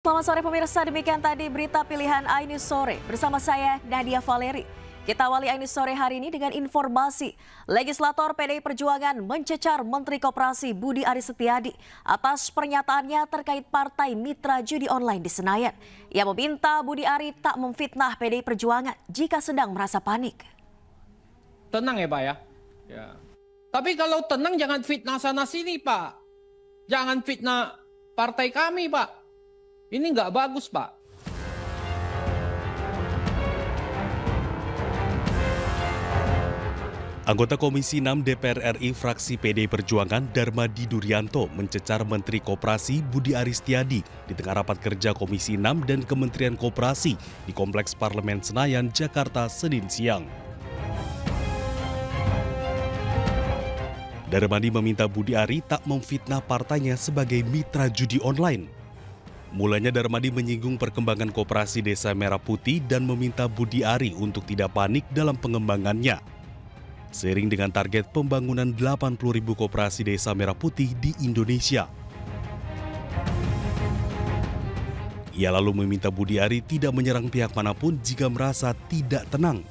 Selamat sore pemirsa, demikian tadi berita pilihan iNews Sore bersama saya Nadia Valeri. Kita awali iNews Sore hari ini dengan informasi. Legislator PDI Perjuangan mencecar Menteri Koperasi Budi Aris Setiadi atas pernyataannya terkait partai mitra judi online di Senayan. Ia meminta Budi Ari tak memfitnah PDI Perjuangan jika sedang merasa panik. Tenang ya Pak ya. Tapi kalau tenang jangan fitnah sana sini Pak. Jangan fitnah partai kami Pak. Ini nggak bagus, Pak. Anggota Komisi 6 DPR RI fraksi PDI Perjuangan Darmadi Duryanto mencecar Menteri Koperasi Budi Aris Setiadi di tengah rapat kerja Komisi 6 dan Kementerian Koperasi di Kompleks Parlemen Senayan, Jakarta, Senin siang. Darmadi meminta Budi Ari tak memfitnah partainya sebagai mitra judi online. Mulanya Darmadi menyinggung perkembangan koperasi Desa Merah Putih dan meminta Budi Ari untuk tidak panik dalam pengembangannya. Seiring dengan target pembangunan 80.000 koperasi Desa Merah Putih di Indonesia. Ia lalu meminta Budi Ari tidak menyerang pihak manapun jika merasa tidak tenang.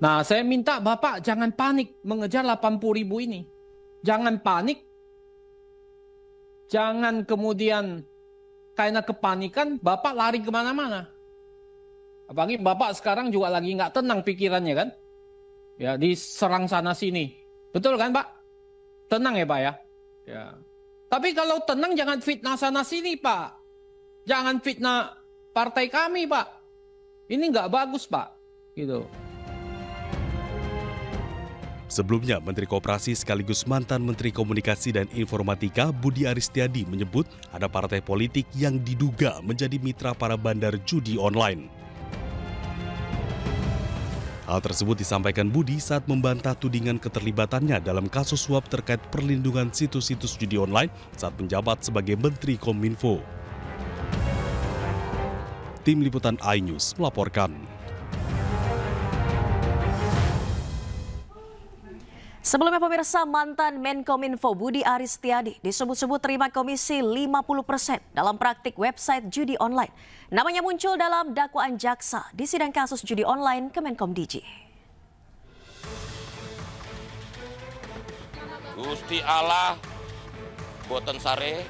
Nah, saya minta Bapak jangan panik mengejar 80.000 ini. Jangan panik. Jangan kemudian karena kepanikan Bapak lari kemana-mana. Apalagi Bapak sekarang juga lagi nggak tenang pikirannya kan. Ya, diserang sana sini. Betul kan Pak? Tenang ya Pak ya. Tapi kalau tenang jangan fitnah sana sini Pak. Jangan fitnah partai kami Pak. Ini nggak bagus Pak. Gitu. Sebelumnya, Menteri Koperasi sekaligus mantan Menteri Komunikasi dan Informatika Budi Aris Setiadi menyebut ada partai politik yang diduga menjadi mitra para bandar judi online. Hal tersebut disampaikan Budi saat membantah tudingan keterlibatannya dalam kasus suap terkait perlindungan situs-situs judi online saat menjabat sebagai Menteri Kominfo. Tim Liputan iNews melaporkan. Sebelumnya pemirsa, mantan Menkominfo Budi Aris Setiadi disebut-sebut terima komisi 50% dalam praktik website judi online. Namanya muncul dalam dakwaan jaksa di sidang kasus judi online Kemenkom DG. Gusti Allah boten sare.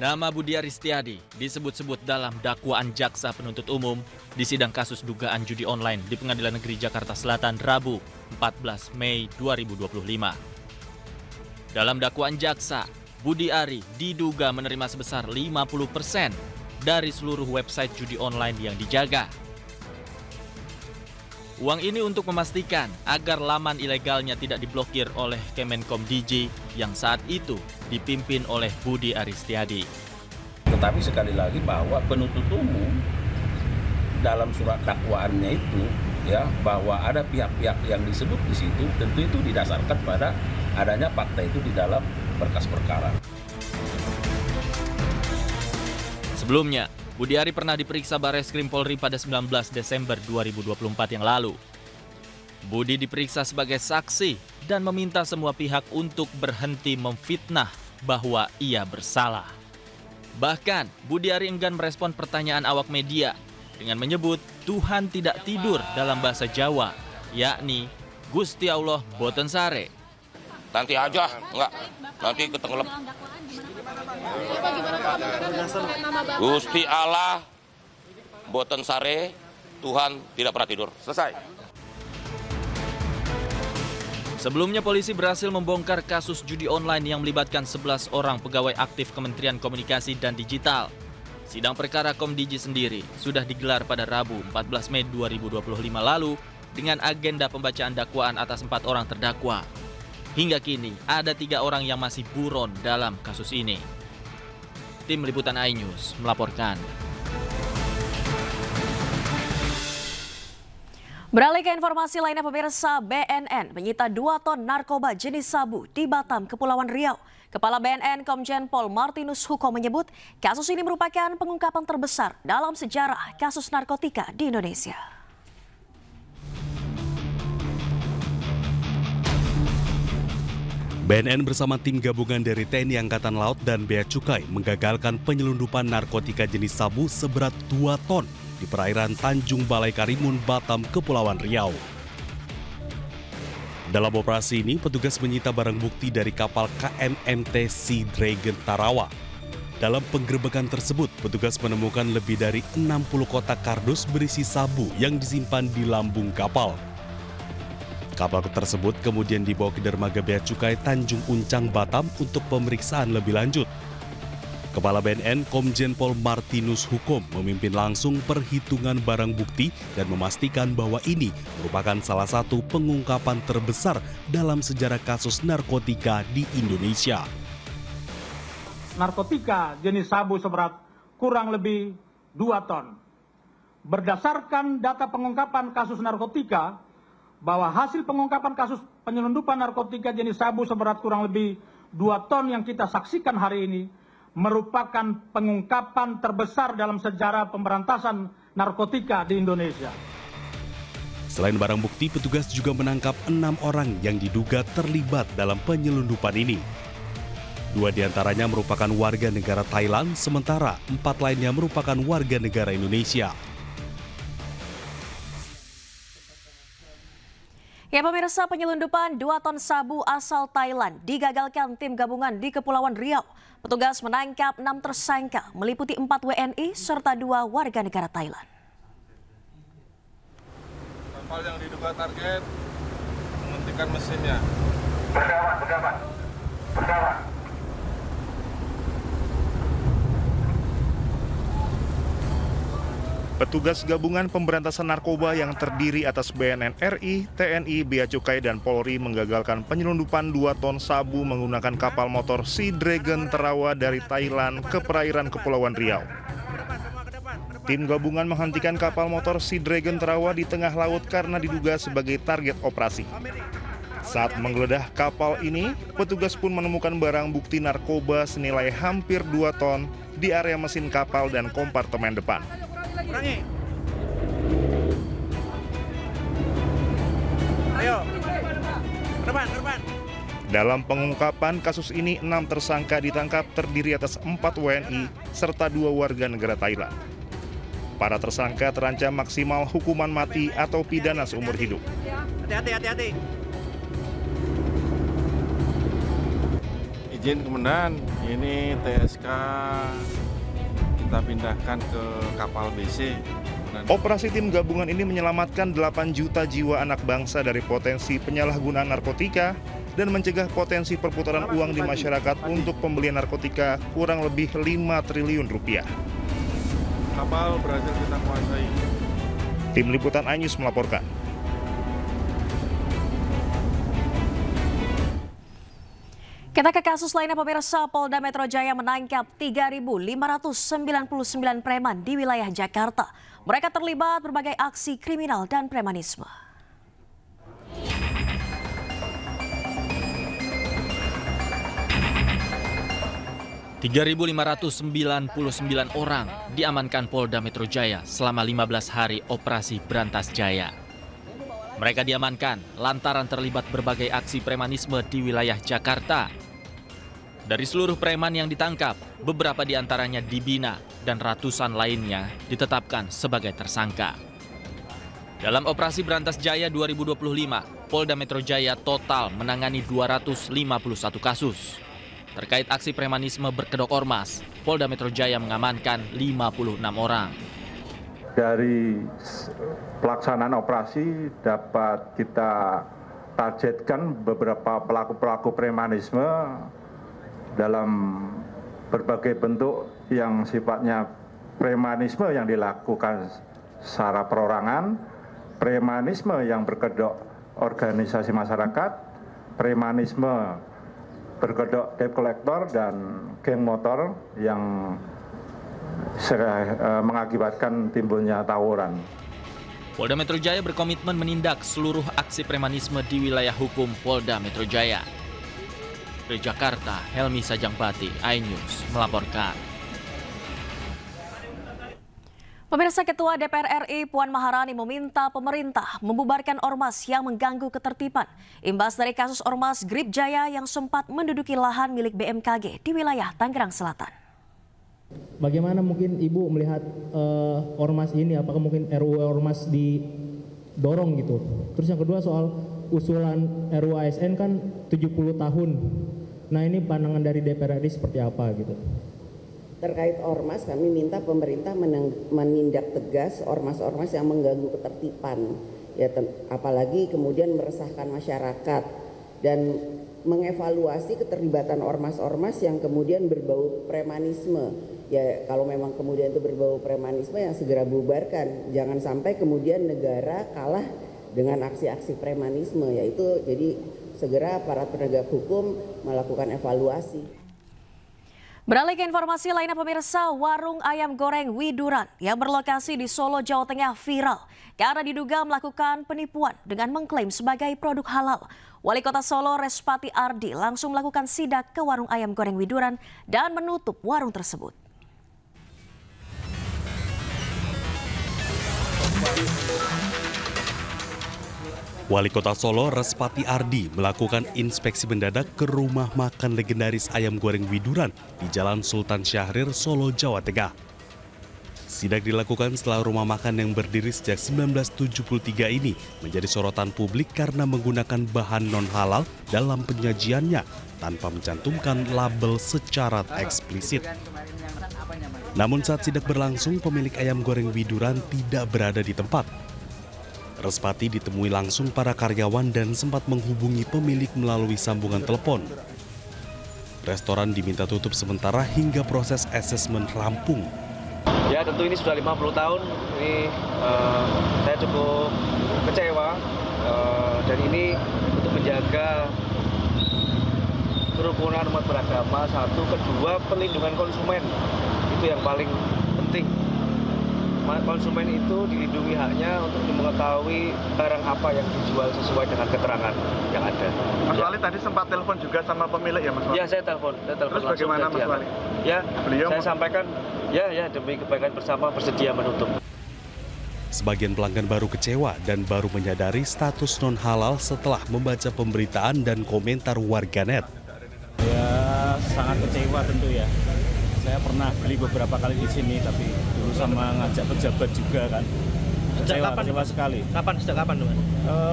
Nama Budi Aris Setiadi disebut-sebut dalam dakwaan jaksa penuntut umum di sidang kasus dugaan judi online di Pengadilan Negeri Jakarta Selatan Rabu 14 Mei 2025. Dalam dakwaan jaksa, Budi Ari diduga menerima sebesar 50% dari seluruh website judi online yang dijaga. Uang ini untuk memastikan agar laman ilegalnya tidak diblokir oleh Kemenkom DG yang saat itu dipimpin oleh Budi Aris Setiadi. Tetapi sekali lagi bahwa penuntut umum dalam surat dakwaannya itu ya bahwa ada pihak-pihak yang disebut di situ, tentu itu didasarkan pada adanya fakta itu di dalam berkas perkara. Sebelumnya, Budi Ari pernah diperiksa Barreskrim Polri pada 19 Desember 2024 yang lalu. Budi diperiksa sebagai saksi dan meminta semua pihak untuk berhenti memfitnah bahwa ia bersalah. Bahkan, Budi Ari enggan merespon pertanyaan awak media dengan menyebut Tuhan tidak tidur dalam bahasa Jawa, yakni Gusti Allah boten sare. Nanti aja, enggak. Nanti ketenggelam. Gusti Allah boten sare, Tuhan tidak pernah tidur. Selesai. Sebelumnya polisi berhasil membongkar kasus judi online yang melibatkan 11 orang pegawai aktif Kementerian Komunikasi dan Digital. Sidang perkara Komdigi sendiri sudah digelar pada Rabu 14 Mei 2025 lalu dengan agenda pembacaan dakwaan atas 4 orang terdakwa. Hingga kini ada 3 orang yang masih buron dalam kasus ini. Tim Liputan iNews melaporkan. Beralih ke informasi lainnya pemirsa, BNN menyita 2 ton narkoba jenis sabu di Batam, Kepulauan Riau. Kepala BNN Komjen Pol Martinus Huko menyebut kasus ini merupakan pengungkapan terbesar dalam sejarah kasus narkotika di Indonesia. BNN bersama tim gabungan dari TNI Angkatan Laut dan Bea Cukai menggagalkan penyelundupan narkotika jenis sabu seberat 2 ton di perairan Tanjung Balai Karimun, Batam, Kepulauan Riau. Dalam operasi ini, petugas menyita barang bukti dari kapal KMMT Sea Dragon Tarawa. Dalam penggerebekan tersebut, petugas menemukan lebih dari 60 kotak kardus berisi sabu yang disimpan di lambung kapal. Kapal tersebut kemudian dibawa ke dermaga Bea Cukai Tanjung Uncang, Batam untuk pemeriksaan lebih lanjut. Kepala BNN Komjen Pol Martinus Hukum memimpin langsung perhitungan barang bukti dan memastikan bahwa ini merupakan salah satu pengungkapan terbesar dalam sejarah kasus narkotika di Indonesia. Narkotika jenis sabu seberat kurang lebih 2 ton. Berdasarkan data pengungkapan kasus narkotika, bahwa hasil pengungkapan kasus penyelundupan narkotika jenis sabu seberat kurang lebih 2 ton yang kita saksikan hari ini merupakan pengungkapan terbesar dalam sejarah pemberantasan narkotika di Indonesia. Selain barang bukti, petugas juga menangkap 6 orang yang diduga terlibat dalam penyelundupan ini. 2 diantaranya merupakan warga negara Thailand, sementara 4 lainnya merupakan warga negara Indonesia. Ya pemirsa, penyelundupan 2 ton sabu asal Thailand digagalkan tim gabungan di Kepulauan Riau. Petugas menangkap 6 tersangka meliputi 4 WNI serta 2 warga negara Thailand. Kapal yang diduga target menghentikan mesinnya. Berdawat. Petugas gabungan pemberantasan narkoba yang terdiri atas BNN RI, TNI, Bea Cukai, dan Polri menggagalkan penyelundupan 2 ton sabu menggunakan kapal motor Sea Dragon Tarawa dari Thailand ke perairan Kepulauan Riau. Tim gabungan menghentikan kapal motor Sea Dragon Tarawa di tengah laut karena diduga sebagai target operasi. Saat menggeledah kapal ini, petugas pun menemukan barang bukti narkoba senilai hampir 2 ton di area mesin kapal dan kompartemen depan. Ayo, depan. Dalam pengungkapan kasus ini, 6 tersangka ditangkap terdiri atas 4 WNI serta 2 warga negara Thailand. Para tersangka terancam maksimal hukuman mati atau pidana seumur hidup. Hati-hati. Izin Komandan, ini TSK kita pindahkan ke kapal BC. Operasi tim gabungan ini menyelamatkan 8 juta jiwa anak bangsa dari potensi penyalahgunaan narkotika dan mencegah potensi perputaran uang di masyarakat untuk pembelian narkotika kurang lebih 5 triliun rupiah. Kapal berhasil kita kuasai. Tim Liputan iNews melaporkan. Kita ke kasus lainnya pemirsa, Polda Metro Jaya menangkap 3.599 preman di wilayah Jakarta. Mereka terlibat berbagai aksi kriminal dan premanisme. .599 orang diamankan Polda Metro Jaya selama 15 hari operasi Brantas Jaya. Mereka diamankan lantaran terlibat berbagai aksi premanisme di wilayah Jakarta. Dari seluruh preman yang ditangkap, beberapa di antaranya dibina dan ratusan lainnya ditetapkan sebagai tersangka. Dalam operasi Brantas Jaya 2025, Polda Metro Jaya total menangani 251 kasus. Terkait aksi premanisme berkedok ormas, Polda Metro Jaya mengamankan 56 orang. Dari pelaksanaan operasi dapat kita targetkan beberapa pelaku-pelaku premanisme dalam berbagai bentuk yang sifatnya premanisme yang dilakukan secara perorangan, premanisme yang berkedok organisasi masyarakat, premanisme berkedok debt collector, dan geng motor yang mengakibatkan timbulnya tawuran. Polda Metro Jaya berkomitmen menindak seluruh aksi premanisme di wilayah hukum Polda Metro Jaya. Dari Jakarta, Helmi Sajangbati, iNews melaporkan. Pemirsa, Ketua DPR RI Puan Maharani meminta pemerintah membubarkan ormas yang mengganggu ketertiban. Imbas dari kasus ormas Grip Jaya yang sempat menduduki lahan milik BMKG di wilayah Tangerang Selatan. Bagaimana mungkin Ibu melihat ormas ini? Apakah mungkin RUU ormas didorong gitu? Terus yang kedua soal usulan RUU ASN kan 70 tahun. Nah ini pandangan dari DPR RI seperti apa gitu? Terkait ormas, kami minta pemerintah menindak tegas ormas-ormas yang mengganggu ketertiban, ya, apalagi kemudian meresahkan masyarakat, dan mengevaluasi keterlibatan ormas-ormas yang kemudian berbau premanisme. Ya, kalau memang kemudian itu berbau premanisme, yang segera bubarkan. Jangan sampai kemudian negara kalah dengan aksi-aksi premanisme, yaitu jadi segera para penegak hukum melakukan evaluasi. Beralih ke informasi lainnya, pemirsa, warung ayam goreng Widuran yang berlokasi di Solo, Jawa Tengah viral karena diduga melakukan penipuan dengan mengklaim sebagai produk halal. Wali Kota Solo Respati Ardi langsung melakukan sidak ke warung ayam goreng Widuran dan menutup warung tersebut. Wali Kota Solo Respati Ardi melakukan inspeksi mendadak ke rumah makan legendaris ayam goreng Widuran di Jalan Sultan Syahrir, Solo, Jawa Tengah. Sidak dilakukan setelah rumah makan yang berdiri sejak 1973 ini menjadi sorotan publik karena menggunakan bahan non-halal dalam penyajiannya tanpa mencantumkan label secara eksplisit. Namun saat sidak berlangsung, pemilik ayam goreng Widuran tidak berada di tempat. Respati ditemui langsung para karyawan dan sempat menghubungi pemilik melalui sambungan telepon. Restoran diminta tutup sementara hingga proses asesmen rampung. Ya, tentu ini sudah 50 tahun, ini saya cukup kecewa, dan ini untuk menjaga kerukunan umat beragama, satu, kedua perlindungan konsumen, itu yang paling penting. Konsumen itu dilindungi haknya untuk mengetahui barang apa yang dijual sesuai dengan keterangan yang ada. Mas Wali tadi sempat telepon juga sama pemilik ya, Mas Wali? Ya, saya telepon Terus bagaimana Mas Wali? Ya, saya sampaikan, ya demi kebaikan bersama bersedia menutup. Sebagian pelanggan baru kecewa dan baru menyadari status non-halal setelah membaca pemberitaan dan komentar warganet. Ya, sangat kecewa tentu ya. Saya pernah beli beberapa kali di sini, tapi dulu sama ngajak pejabat juga kan. Kecewa sekali. Sejak kapan, teman?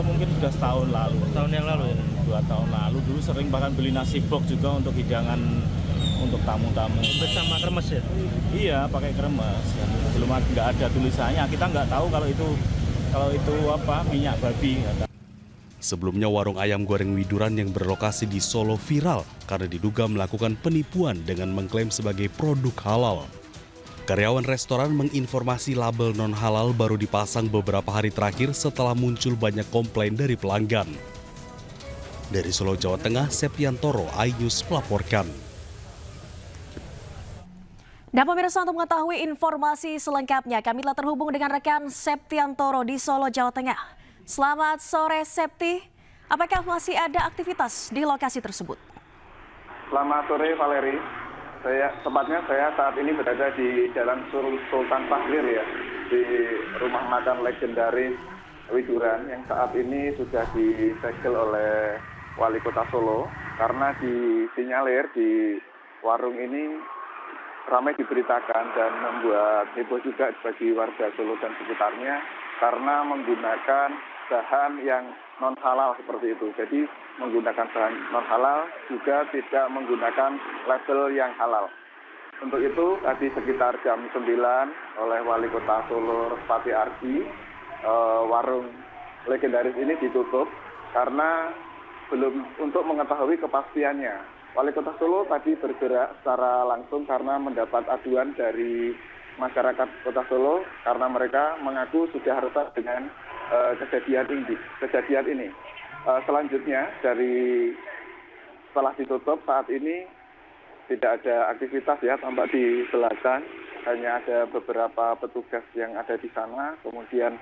Mungkin sudah setahun lalu. Tahun yang lalu ya? 2 tahun lalu. Dulu sering bahkan beli nasi box juga untuk hidangan untuk tamu-tamu. Bersama kremes ya? Iya, pakai kremes. Belum nggak ada tulisannya. Kita nggak tahu kalau itu apa, minyak babi. Sebelumnya warung ayam goreng Widuran yang berlokasi di Solo viral karena diduga melakukan penipuan dengan mengklaim sebagai produk halal. Karyawan restoran menginformasi label non-halal baru dipasang beberapa hari terakhir setelah muncul banyak komplain dari pelanggan. Dari Solo, Jawa Tengah, Septiantoro, iNews melaporkan. Dan pemirsa, untuk mengetahui informasi selengkapnya, kami telah terhubung dengan rekan Septiantoro di Solo, Jawa Tengah. Selamat sore, Septi. Apakah masih ada aktivitas di lokasi tersebut? Selamat sore, Valeri. Tepatnya saya saat ini berada di Jalan Sultan Syahrir ya, di rumah makan legendaris Widuran yang saat ini sudah disegel oleh Wali Kota Solo karena disinyalir di warung ini ramai diberitakan dan membuat heboh juga bagi warga Solo dan sekitarnya karena menggunakan bahan yang non-halal seperti itu. Jadi menggunakan bahan non-halal juga tidak menggunakan label yang halal. Untuk itu tadi sekitar jam 9 oleh Wali Kota Solo Respati Ardi, warung legendaris ini ditutup karena belum untuk mengetahui kepastiannya. Wali Kota Solo tadi bergerak secara langsung karena mendapat aduan dari masyarakat Kota Solo karena mereka mengaku sudah resah dengan kejadian ini. Selanjutnya setelah ditutup saat ini tidak ada aktivitas ya, tampak di belakang hanya ada beberapa petugas yang ada di sana, kemudian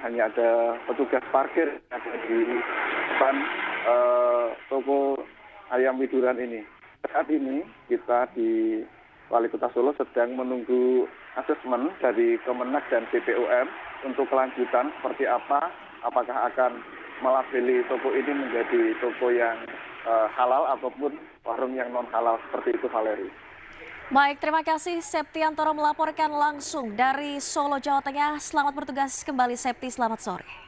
hanya ada petugas parkir yang ada di depan toko ayam Widuran ini. Saat ini kita di Wali Kota Solo sedang menunggu asesmen dari Kemenak dan BPOM untuk kelanjutan seperti apa, apakah akan melabeli toko ini menjadi toko yang halal ataupun warung yang non halal, seperti itu Valeri. Baik, terima kasih Septiantoro melaporkan langsung dari Solo, Jawa Tengah. Selamat bertugas kembali Septi, selamat sore.